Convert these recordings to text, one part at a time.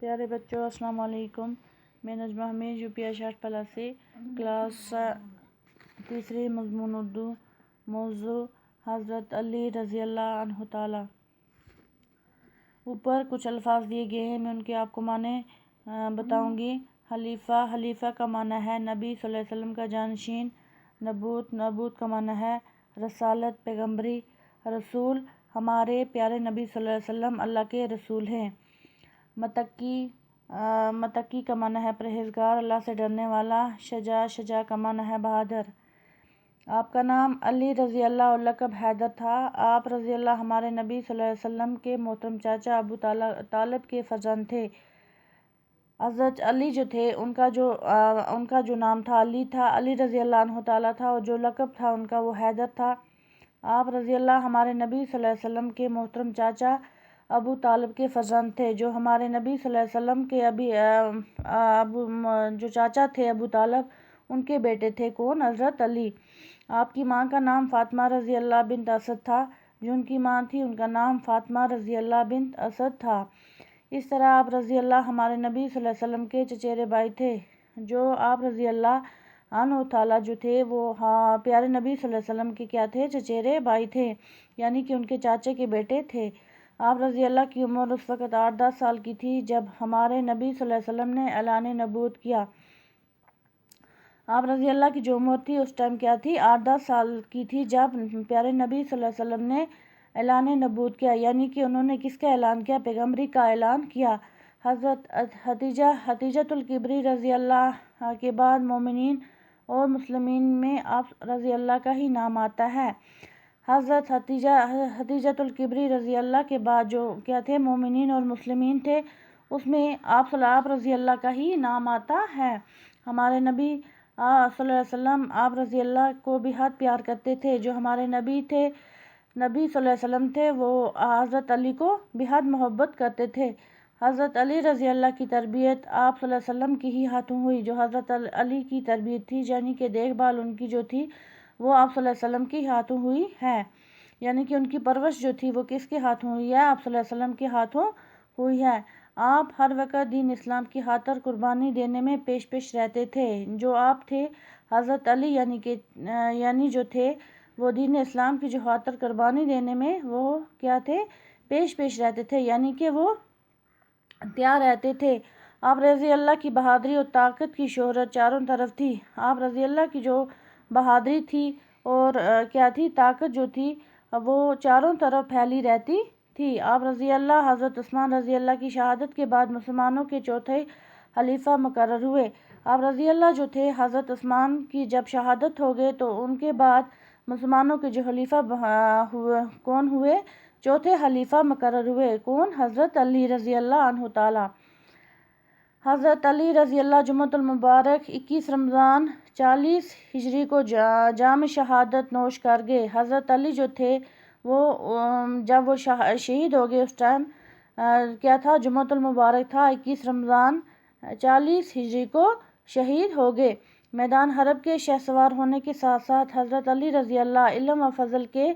پیارے بچوں، السلام علیکم۔ میں نجمہ حمید UP اشاعت پلہ سے کلاس تیسری مضمون اردو، موضوع حضرت علی رضی اللہ عنہ تعالی۔ اوپر کچھ الفاظ دیے گئے ہیں، میں ان کے آپ کو معنی بتاؤں گی۔ حلیفہ کا معنی ہے نبی صلی اللہ علیہ وسلم کا جانشین۔ نبوت کا معنی ہے رسالت، پیغمبری۔ رسول، ہمارے پیارے نبی صلی اللہ علیہ وسلم اللہ کے رسول ہیں۔ متقی کا معنی ہے پرہیزگار، اللہ سے ڈرنے والا۔ شجاع کا معنی ہے بہادر۔ آپ کا نام علی رضی اللہ اور لقب حیدر تھا۔ آپ رضی اللہ ہمارے نبی صلی اللہ علیہ وسلم کے محترم چاچا ابو طالب کے فرزند تھے۔ حضرت علی جو تھے ان کا جو نام تھا علی تھا، علی رضی اللہ عنہ تعالیٰ تھا، اور جو لقب تھا ان کا وہ حیدر تھا۔ آپ رضی اللہ ہمارے نبی صلی اللہ علیہ وسلم کے محترم چاچا ابو طالب کے فرزند تھے، جو ہمارے نبی صلی اللہ علیہ وسلم کے جو چاچا تھے ابو طالب، ان کے بیٹے تھے۔ کون؟ حضرت علی۔ آپ کی ماں کا نام فاطمہ رضی اللہ بنت اسد تھا، جو ان کی ماں تھی ان کا نام فاطمہ رضی اللہ بنت اسد تھا۔ اس طرح آپ رضی اللہ ہمارے نبی صلی اللہ علیہ وسلم کے چچیرے بھائی تھے، جو آپ رضی اللہ عنہ تعالیٰ جو تھے وہ پیارے نبی صلی اللہ علیہ وسلم کے کیا تھے؟ چچیرے بھائی تھے، یعنی کہ ان کے چاچے کے بیٹے تھے۔ آپ رضی اللہ کی عمر اس وقت 8-10 سال کی تھی جب ہمارے نبی صلی اللہ علیہ وسلم نے اعلان نبوت کیا۔ آپ رضی اللہ کی جو عمر تھی اس ٹائم کیا تھی؟ 8-10 سال کی تھی جب پیارے نبی صلی اللہ علیہ وسلم نے اعلان نبوت کیا، یعنی کہ انہوں نے کس کا اعلان کیا؟ پیغمبری کا اعلان کیا۔ حضرت حتیجۃ الکبری رضی اللہ کے بعد مومنین اور مسلمین میں آپ رضی اللہ کا ہی نام آتا ہے۔ حضرت حتیجۃ الکبری رضی اللہ کے بعد جو کیا تھے؟ مومنین اور مسلمین تھے، اس میں آپ رضی اللہ کا ہی نام آتا ہے۔ ہمارے نبی صلی اللہ علیہ وسلم آپ رضی اللہ کو بھی بہت پیار کرتے تھے۔ جو ہمارے نبی صلی اللہ علیہ وسلم تھے وہ حضرت علی کو بہت محبت کرتے تھے۔ حضرت علی رضی اللہ کی تربیت آپ صلی اللہ علیہ وسلم کی ہی ہاتھوں ہوئی۔ جو حضرت علی کی تربیت تھی، یعنی کہ دیکھ بھال ان کی جو تھی وہ آپ صلی اللہ علیہ وسلم کی ہاتھوں ہوئی ہے، یعنی کہ ان کی پرورش جو تھی وہ کس کے ہاتھوں ہوئی ہے؟ آپ صلی اللہ علیہ وسلم کے ہاتھوں ہوئی ہے۔ آپ ہر وقت دین اسلام کی خاطر قربانی دینے میں پیش رہتے تھے۔ جو آپ تھے حضرت علی یعنی جو تھے وہ دین اسلام کی جو خاطر قربانی دینے میں وہ کیا تھے؟ پیش رہتے تھے، یعنی کہ وہ تیار رہتے تھے۔ آپ رضی اللہ کی بہادری اور طاقت کی شہرت چاروں طرف تھی۔ آپ رضی اللہ کی جو بہادری تھی اور کیا تھی؟ طاقت جو تھی وہ چاروں طرف پھیلی رہتی تھی۔ آپ رضی اللہ حضرت عثمان رضی اللہ کی شہادت کے بعد مسلمانوں کے چوتھے خلیفہ مقرر ہوئے۔ آپ رضی اللہ جو تھے حضرت عثمان کی جب شہادت ہو گئے تو ان کے بعد مسلمانوں کے جو خلیفہ کون ہوئے؟ چوتھے خلیفہ مقرر ہوئے۔ کون؟ حضرت علی رضی اللہ عنہ تعالی۔ حضرت علی رضی اللہ جمعۃ المبارک 21 رمضان 40 ہجری کو جام شہادت نوش کر گئے۔ حضرت علی جو تھے وہ جب وہ شہید ہو گئے اس ٹائم کیا تھا؟ جمعۃ المبارک تھا، 21 رمضان 40 ہجری کو شہید ہو گئے۔ میدان حرب کے شہ سوار ہونے کے ساتھ ساتھ حضرت علی رضی اللہ علم و فضل کے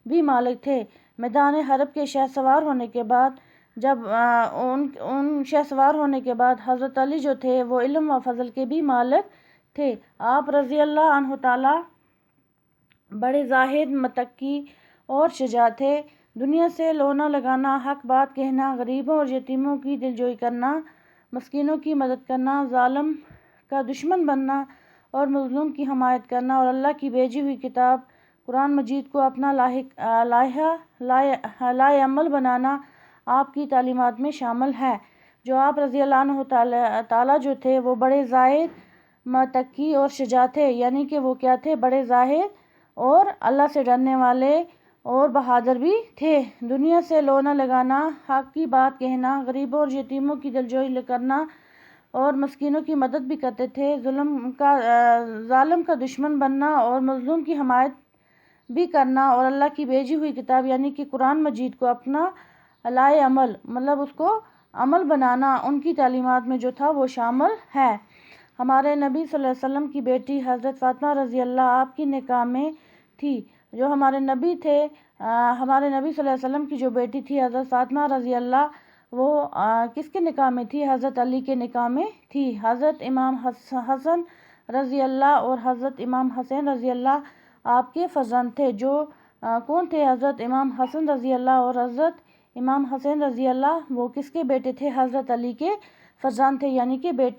بھی مالک تھے۔ میدان حرب کے شہ سوار ہونے کے بعد شہ سوار ہونے کے بعد حضرت علی جو تھے وہ علم و فضل کے بھی مالک تھے۔ آپ رضی اللہ عنہ تعالی بڑے زاہد، متقی اور شجاع تھے۔ دنیا سے لونا لگانا، حق بات کہنا، غریبوں اور یتیموں کی دلجوئی کرنا، مسکینوں کی مدد کرنا، ظالم کا دشمن بننا اور مظلوم کی حمایت کرنا، اور اللہ کی بھیجی ہوئی کتاب قرآن مجید کو اپنا لائحہ عمل بنانا آپ کی تعلیمات میں شامل ہے۔ جو آپ رضی اللہ عنہ تعالیٰ جو تھے وہ بڑے زاہد، متقی اور شجاع تھے، یعنی کہ وہ کیا تھے؟ بڑے زاہد اور اللہ سے ڈرنے والے اور بہادر بھی تھے۔ دنیا سے لونا لگانا، حق کی بات کہنا، غریبوں اور یتیموں کی دلجوئی کرنا اور مسکینوں کی مدد بھی کرتے تھے، ظالم کا دشمن بننا اور مظلوم کی حمایت بھی کرنا، اور اللہ کی بھیجی ہوئی کتاب یعنی کہ قرآن مجید کو اپنا لائحہ عمل مطلب اس کو عمل بنانا ان کی تعلیمات میں جو تھا وہ شامل ہے۔ ہمارے نبی صلی اللہ علیہ وسلم کی بیٹی حضرت فاطمہ رضی اللہ آپ کی نکاح میں تھی۔ جو ہمارے نبی صلی اللہ علیہ وسلم کی جو بیٹی تھی حضرت فاطمہ رضی اللہ وہ کس کے نکاح میں تھی؟ حضرت علی کے نکاح میں تھی۔ حضرت امام حسن رضی اللہ اور حضرت امام حسین رضی اللہ آپ کے فرزند تھے۔ جو کون تھے؟ حضرت امام حسن رضی اللہ اور حضرت امام حسین رضی اللہ وہ کس کے بیٹے تھے؟ حضرت علی کے فرزند تھے، یعنی کہ بیٹے